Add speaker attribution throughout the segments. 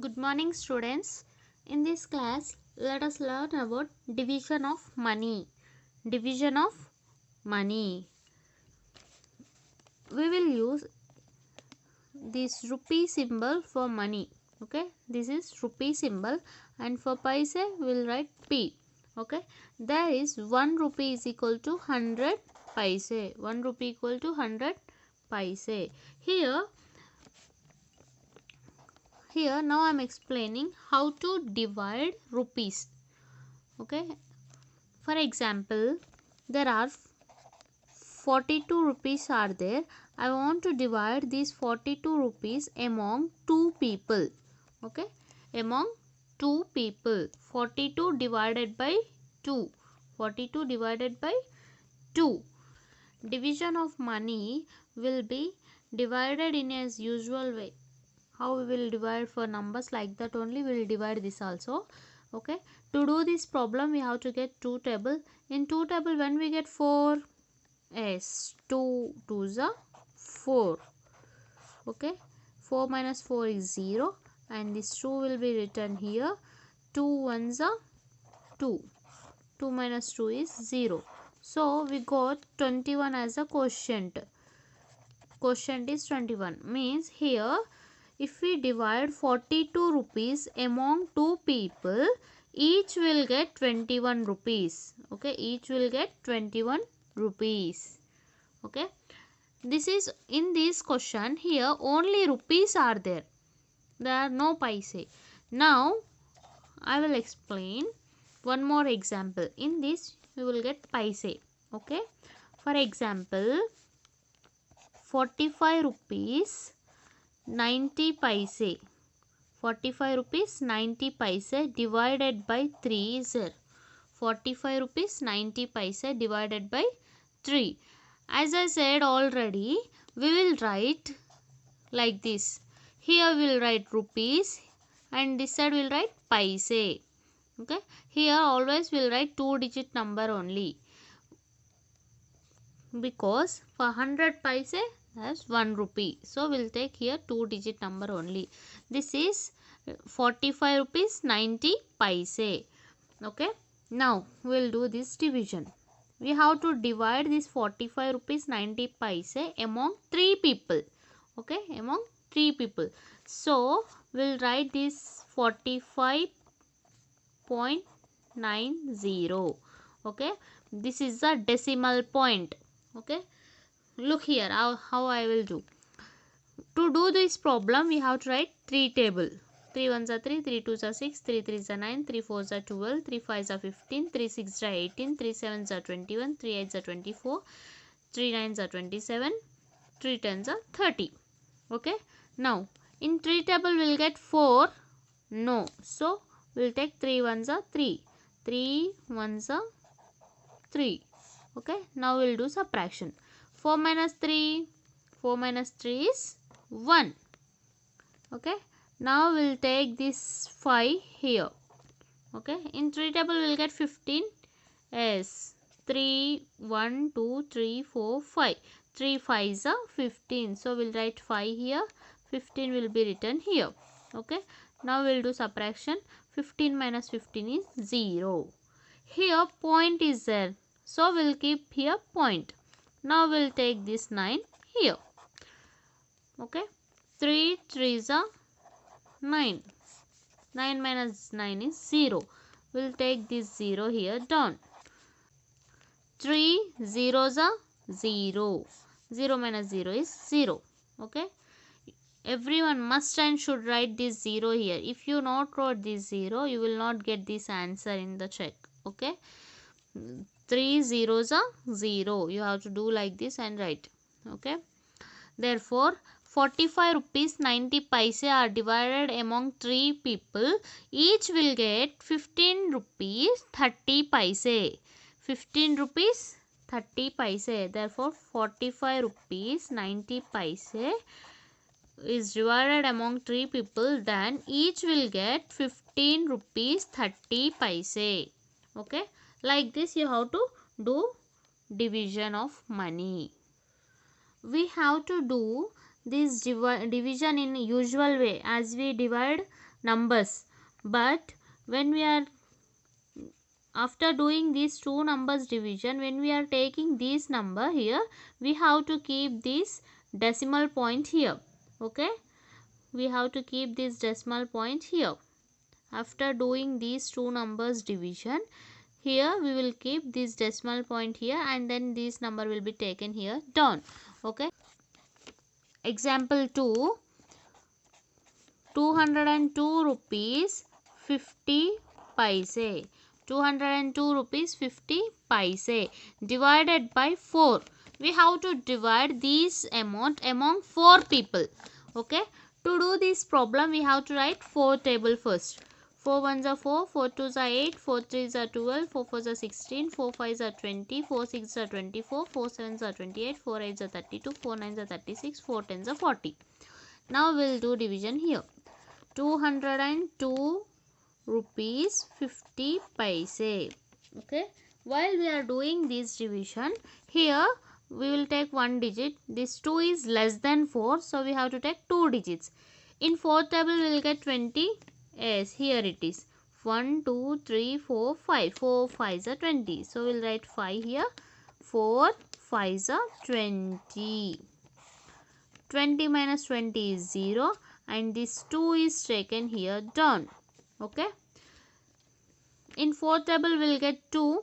Speaker 1: Good morning, students. In this class, let us learn about division of money. Division of money. We will use this rupee symbol for money. Okay, this is rupee symbol, and for paise we will write P. Okay, there is 1 rupee is equal to 100 paise. 1 rupee equal to 100 paise. Here now I am explaining how to divide rupees. Okay, for example, there are 42 rupees are there. I want to divide these 42 rupees among two people. Okay, among two people. 42 divided by 2. 42 divided by 2. Division of money will be divided in as usual way. How we will divide for numbers, like that only we will divide this also. Okay, to do this problem we have to get two table. In two table, when we get 4, yes, 2 2s are 4. Okay, 4 minus 4 is 0, and this 2 will be written here. 2 1s are 2. 2 minus 2 is 0. So we got 21 as a quotient. Quotient is 21. Means here, if we divide 42 rupees among two people, each will get 21 rupees. Okay, each will get 21 rupees. Okay, this is in this question. Here only rupees are there. There are no paise. Now I will explain one more example. In this we will get paise. Okay, for example, 45 rupees 90 paise. 45 rupees 90 paise divided by 3 is there. 45 rupees 90 paise divided by 3. As I said already, we will write like this. Here we will write rupees, and this side we will write paise. Okay, here always we will write 2-digit number only, because for 100 paise that's 1 rupee. So we will take here 2-digit number only. This is 45 rupees 90 paise. Okay, now we will do this division. We have to divide this 45 rupees 90 paise among 3 people. Okay, among 3 people. So we will write this 45.90. Okay, this is the decimal point. Okay, look here how I will do. To do this problem, we have to write 3 table. 3 1s are 3, 3 2s are 6, 3 3s are 9, 3 4s are 12, 3 5s are 15, 3 6s are 18, 3 7s are 21, 3 8s are 24, 3 9s are 27, 3 10s are 30. Okay, now in 3 table we will get 4. No, so we will take 3 1s are 3, 3 1s are 3. Okay, now we will do subtraction. 4 minus 3, 4 minus 3 is 1. Okay, now we will take this 5 here. Okay, in 3 table we will get 15. Yes, 3 1 2 3 4 5. 3 5s are 15. So we will write 5 here. 15 will be written here. Okay, now we will do subtraction. 15 minus 15 is 0. Here point is there, so we will keep here point. Now we will take this 9 here. Okay, 3 3s are 9. 9 minus 9 is 0. We will take this 0 here down. 3 zeros are 0. 0 minus 0 is 0. Okay, everyone must and should write this 0 here. If you not wrote this 0, you will not get this answer in the check. Okay, 3 zeros are 0. You have to do like this and write. Okay, therefore 45 rupees 90 paise are divided among 3 people. Each will get 15 rupees 30 paise. 15 rupees 30 paise. Therefore 45 rupees 90 paise is divided among 3 people, then each will get 15 rupees 30 paise. Okay, like this you have to do division of money. We have to do this division in usual way, as we divide numbers, but when we are after doing these two numbers division, when we are taking this number here, we have to keep this decimal point here. Okay, we have to keep this decimal point here. After doing these two numbers division, here we will keep this decimal point here, and then this number will be taken here down. Okay, example 2, 202 rupees 50 paise. 202 rupees 50 paise divided by 4. We have to divide this amount among 4 people. Okay, to do this problem we have to write 4 table first. 4 ones are 4, 4 twos are 8, 4 threes are 12, 4 fours are 16, 4 fives are 20, 4 sixes are 24, 4 sevens are 28, 4 eights are 32, 4 nines are 36, 4 tens are 40. Now we will do division here. 202 rupees 50 paise. Okay, while we are doing this division, here we will take one digit. This 2 is less than 4, so we have to take 2 digits. In 4th table we will get 20. Yes, here it is. 1 2 3 4 5. 4 5s are 20, so we will write 5 here. 4 5s are 20. 20 minus 20 is 0, and this 2 is taken here down. Okay, in 4th table we will get 2.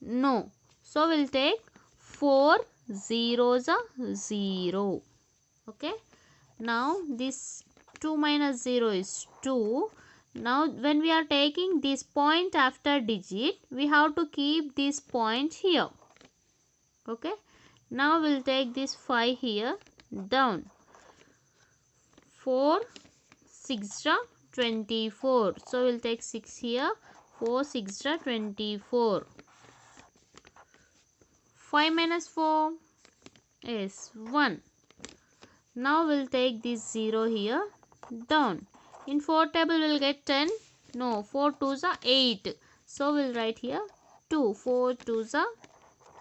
Speaker 1: No, so we will take 4 zeros are 0. Okay, now this 2 minus 0 is 2. Now when we are taking this point after digit, we have to keep this point here. Okay, now we will take this 5 here down. 4 6 are 24, so we will take 6 here. 4 6 are 24. 5 minus 4 is 1. Now we will take this 0 here down. In 4th table we will get 10. No, 4 twos are 8. So we will write here 2. 4 twos are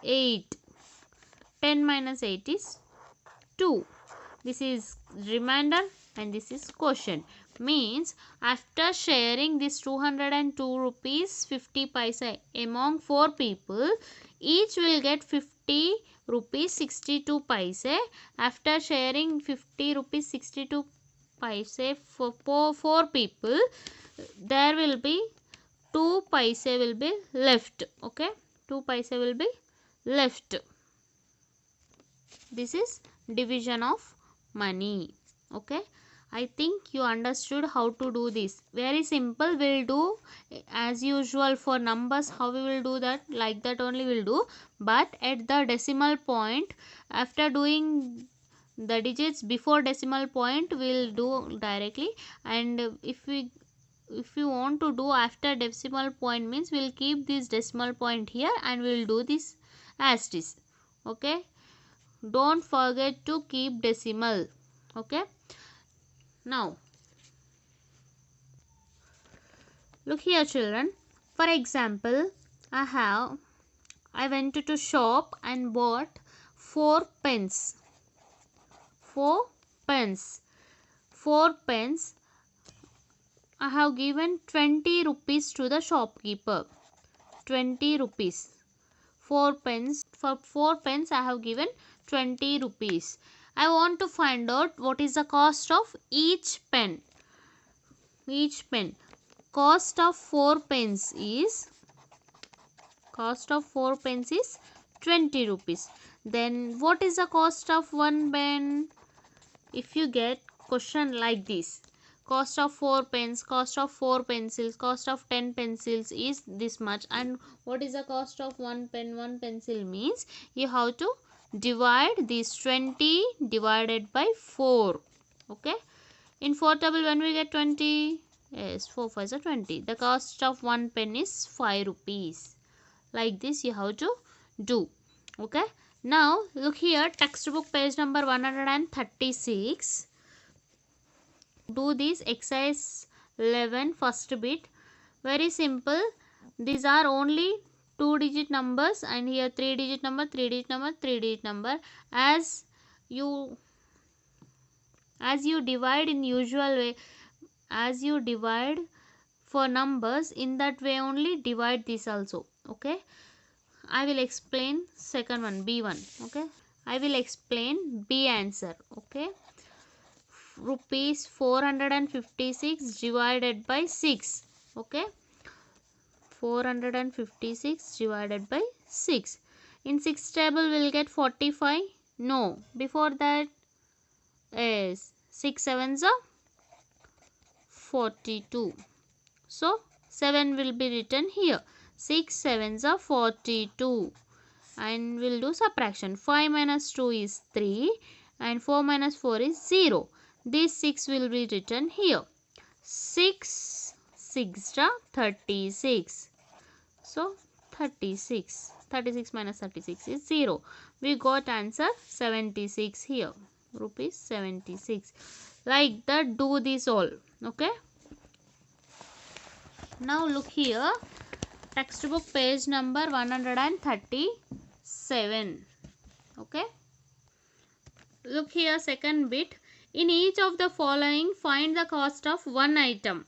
Speaker 1: 8. 10 minus 8 is 2. This is remainder and this is quotient. Means after sharing this 202 rupees 50 paise among 4 people, each will get 50 rupees 62 paise. After sharing 50 rupees 62 paise for 4 people, there will be 2 paise will be left. Okay, 2 paise will be left. This is division of money. Okay, I think you understood how to do this. Very simple. We'll do as usual for numbers. How we will do that? Like that only we'll do. But at the decimal point, after doing the digits before decimal point, we'll do directly. And if you want to do after decimal point, means we'll keep this decimal point here and we'll do this as this. Okay, don't forget to keep decimal. Okay, now look here children. For example, I went to shop and bought 4 pens. 4 pens. 4 pens. I have given 20 rupees to the shopkeeper. 20 rupees. 4 pens. For 4 pens I have given 20 rupees. I want to find out what is the cost of each pen. Each pen. Cost of 4 pens is 20 rupees. Then what is the cost of 1 pen? If you get question like this, cost of 4 pens, cost of 4 pencils, cost of 10 pencils is this much, and what is the cost of 1 pen, 1 pencil, means you have to divide this 20 divided by 4. Okay, in 4th table when we get 20, yes, 4 5s are 20. The cost of 1 pen is 5 rupees. Like this you have to do. Okay, now look here, textbook page number 136. Do this exercise 11 first bit. Very simple. These are only 2 digit numbers, and here 3 digit number, 3 digit number, 3 digit number. As you divide in usual way, as you divide for numbers, in that way only divide this also. Okay, I will explain second one, B1. Okay, I will explain B answer. Okay, rupees 456 divided by 6. Okay, 456 divided by 6. In 6 table we'll get 45. No, before that is 6 sevens are 42. So 7 will be written here. 6 sevens are 42. And we'll do subtraction. 5 minus 2 is 3 and 4 minus 4 is 0. This 6 will be written here. 6 6 are 36. So 36. 36 minus 36 is 0. We got answer 76 here. Rupees 76. Like that, do this all. Okay. Now look here. Textbook page number 137. Okay. Look here, second bit. In each of the following, find the cost of one item.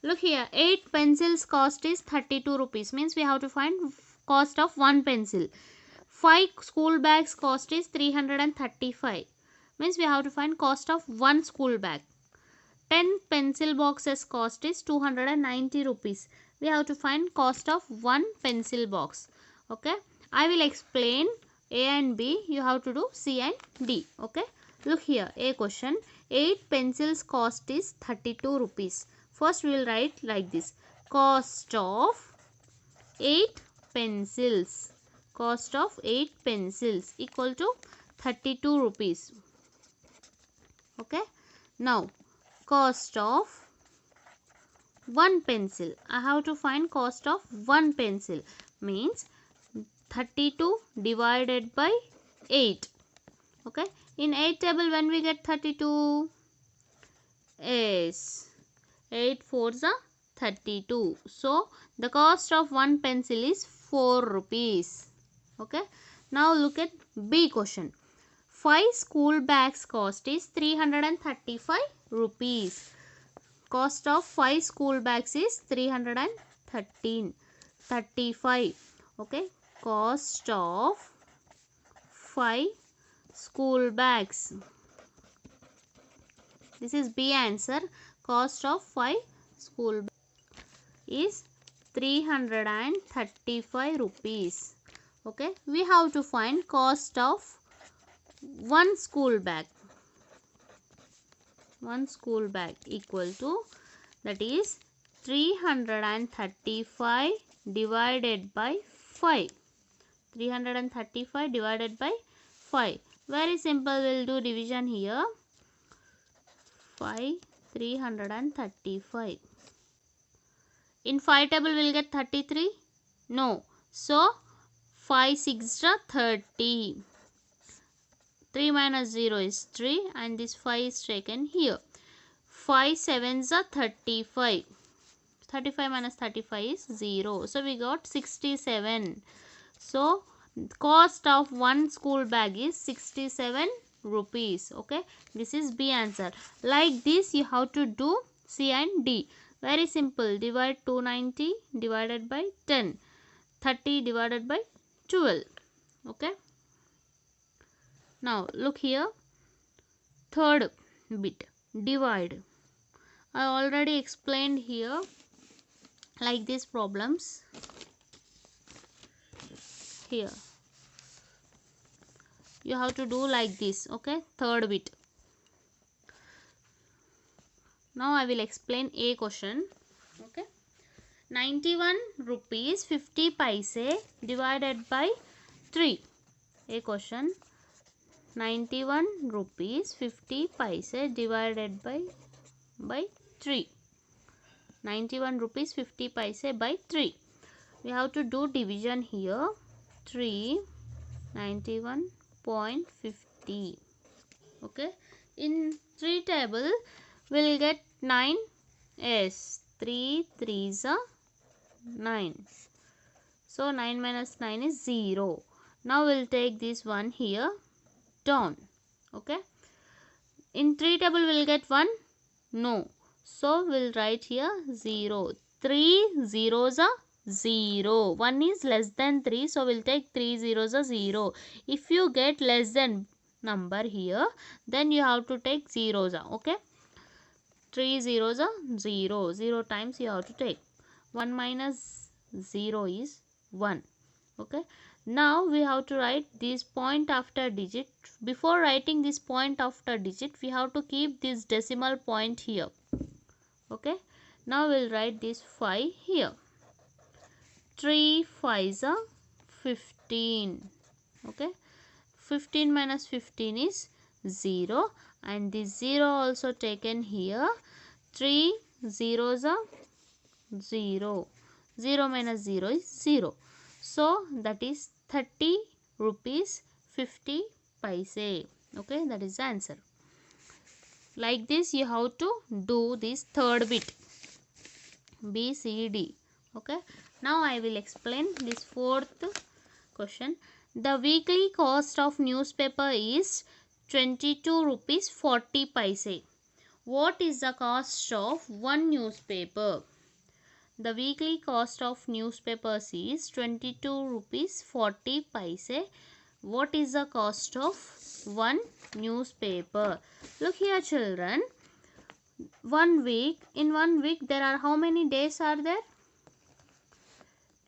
Speaker 1: Look here, 8 pencils cost is 32 rupees. Means we have to find cost of one pencil. 5 school bags cost is 335. Means we have to find cost of one school bag. 10 pencil boxes cost is 290 rupees. We have to find cost of one pencil box. Okay, I will explain A and B. You have to do C and D. Okay, look here, A question. 8 pencils cost is 32 rupees. First we will write like this. Cost of 8 pencils. Cost of 8 pencils equal to 32 rupees. Okay, now cost of one pencil. I have to find cost of one pencil. Means 32 divided by 8. Okay, in 8 table when we get 32 is 8 fours are 32. So the cost of one pencil is 4 rupees. Okay, now look at B question. 5 school bags cost is 335 rupees. Cost of 5 school bags is 335. Okay, cost of 5 school bags. This is B answer. Cost of 5 school bags is 335 rupees. Okay, we have to find cost of one school bag. One school bag equal to, that is 335 divided by 5. 335 divided by 5. Very simple, we'll do division here. 5 335. In 5 table we'll get 33. No. So 5 6 are 30. 3 minus 0 is 3 and this 5 is taken here. 5 7s are 35. 35 minus 35 is 0. So we got 67. So cost of one school bag is 67 rupees. Okay, this is B answer. Like this you have to do C and D. Very simple. Divide 290 divided by 10. 30 divided by 12. Okay. Now look here. Third bit. Divide. I already explained here. Like these problems. Here. You have to do like this. Okay. Third bit. Now I will explain A question. Okay. 91 rupees 50 paise divided by 3. A question. 91 rupees 50 paise divided by 3. 91 rupees 50 paise by 3. We have to do division here. 3 91.50. Okay. In 3 table we'll get 9 s. 3 3s are 9. So 9 minus 9 is 0. Now we'll take this one here down. Okay. In 3 table we'll get 1. No. So we'll write here 0. 3 zeros are 0. 1 is less than 3. So we'll take 3 zeros are 0. If you get less than number here, then you have to take zeros. Okay. 3 zeros are 0. 0 times you have to take. 1 minus 0 is 1. Okay. Now we have to write this point after digit. Before writing this point after digit, we have to keep this decimal point here. Okay. Now we'll write this 5 here. 3 5s are 15. Okay. 15 minus 15 is 0. And this 0 also taken here. 3 zeros are 0. 0 minus 0 is 0. So that is 30 rupees 50 paise. Okay, that is the answer. Like this you have to do this third bit. B, C, D. Okay. Now I will explain this fourth question. The weekly cost of newspaper is 22 rupees 40 paise. What is the cost of one newspaper? The weekly cost of newspapers is 22 rupees 40 paise. What is the cost of one newspaper? Look here children. 1 week. In 1 week there are how many days are there?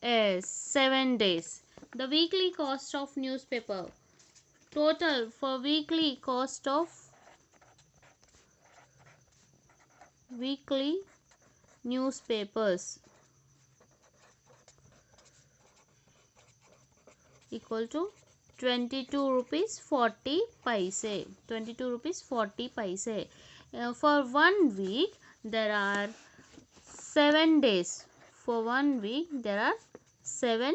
Speaker 1: Yes, 7 days. The weekly cost of newspaper. Total for weekly cost of weekly newspapers equal to 22 rupees 40 paise. 22 rupees 40 paise. For 1 week there are 7 days. For 1 week there are 7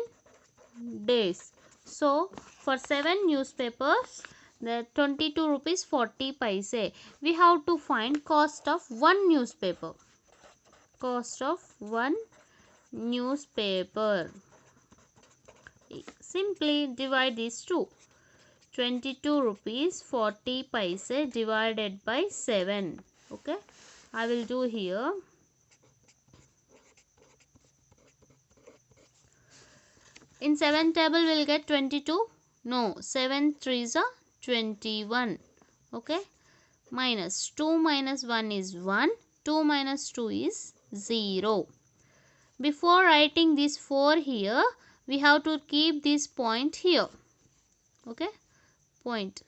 Speaker 1: days. So for 7 newspapers the 22 rupees 40 paise. We have to find cost of one newspaper. Cost of one newspaper. Simply divide these two. 22 rupees 40 paise divided by 7. Okay. I will do here. In 7th table we will get 22. No. 7 3s are 21. Okay. Minus 2 minus 1 is 1. 2 minus 2 is 0. Before writing this 4 here, we have to keep this point here. Okay. Point.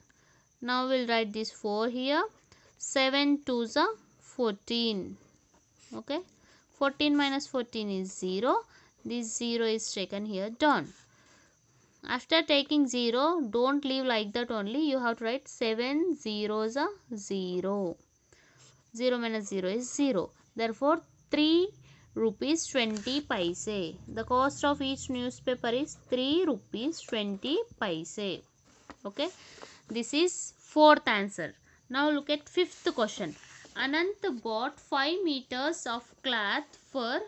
Speaker 1: Now we'll write this 4 here. 7 2s are 14. Okay. 14 minus 14 is 0. This 0 is taken here. Done. After taking 0, don't leave like that only. You have to write 7 zeros are 0. 0 minus 0 is 0. Therefore, 3 rupees 20 paise. The cost of each newspaper is 3 rupees 20 paise. Okay. This is fourth answer. Now look at fifth question. Anant bought 5 meters of cloth for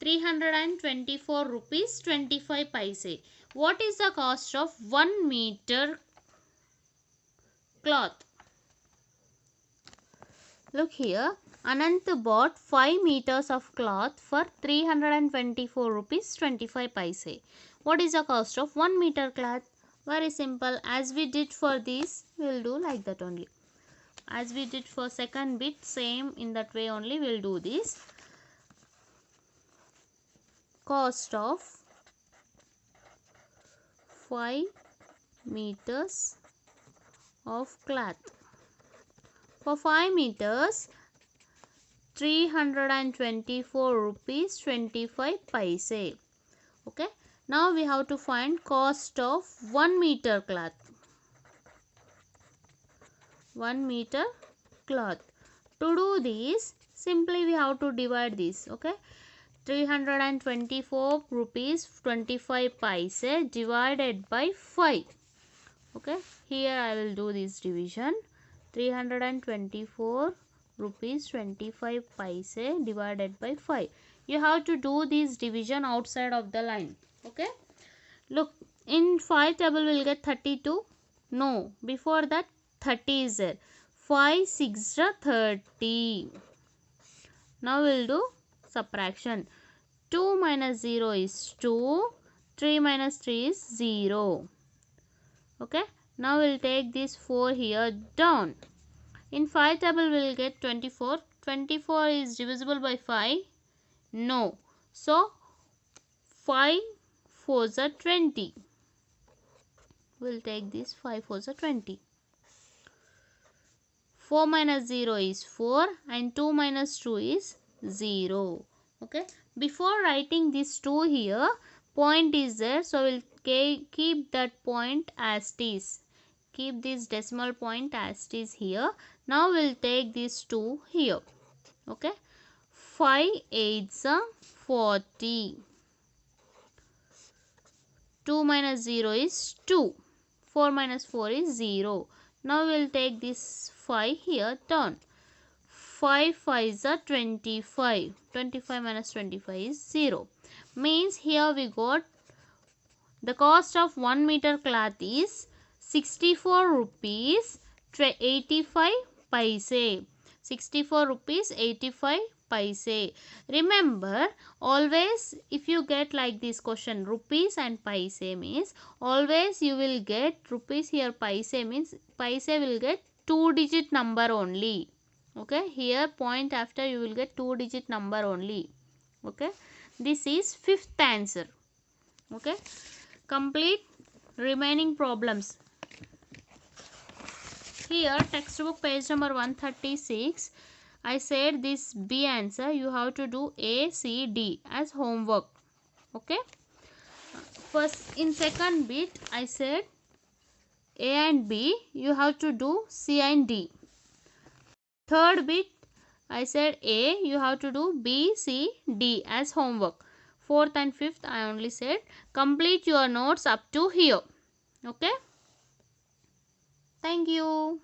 Speaker 1: 324 rupees 25 paise. What is the cost of 1 meter cloth? Look here. Anant bought 5 meters of cloth for 324 rupees 25 paise. What is the cost of 1 meter cloth? Very simple. As we did for this, we will do like that only. As we did for second bit, same in that way only we will do this. Cost of 5 meters of cloth. For 5 meters, 324 rupees 25 paise. Okay. Now we have to find cost of 1 meter cloth. 1 meter cloth. To do this, simply we have to divide this. Okay. 324 rupees 25 paise divided by 5. Okay. Here I will do this division. 324 rupees 25 paise divided by 5. You have to do this division outside of the line. Okay. Look, in 5 table we will get 32. No, before that 30 is there. 5 6 are 30. Now we'll do subtraction. 2 minus 0 is 2. 3 minus 3 is 0. Okay. Now we'll take this 4 here down. In 5 table we'll get 24. 24 is divisible by 5. No. So 5 4s are 20. We'll take this 5 4s are 20. 4 minus 0 is 4 and 2 minus 2 is 0. Okay. Before writing this 2 here, point is there. So we'll keep that point as it is. Keep this decimal point as it is here. Now we'll take this 2 here. Okay. 5 8s are 40. 2 minus 0 is 2. 4 minus 4 is 0. Now we'll take this 5 here down. 5 5s are 25. 25 minus 25 is 0. Means here we got the cost of 1 meter cloth is 64 rupees 85 paise. 64 rupees 85 paise. Remember, always if you get like this question rupees and paise means always you will get rupees here, paise means paise will get 2-digit number only. Okay, here point after you will get 2-digit number only. Okay, this is 5th answer. Okay, complete remaining problems. Here textbook page number 136. I said this B answer you have to do A, C, D as homework. Okay. First in second bit I said A and B you have to do C and D. Third bit I said A you have to do B, C, D as homework. Fourth and fifth I only said complete your notes up to here. Okay. Thank you.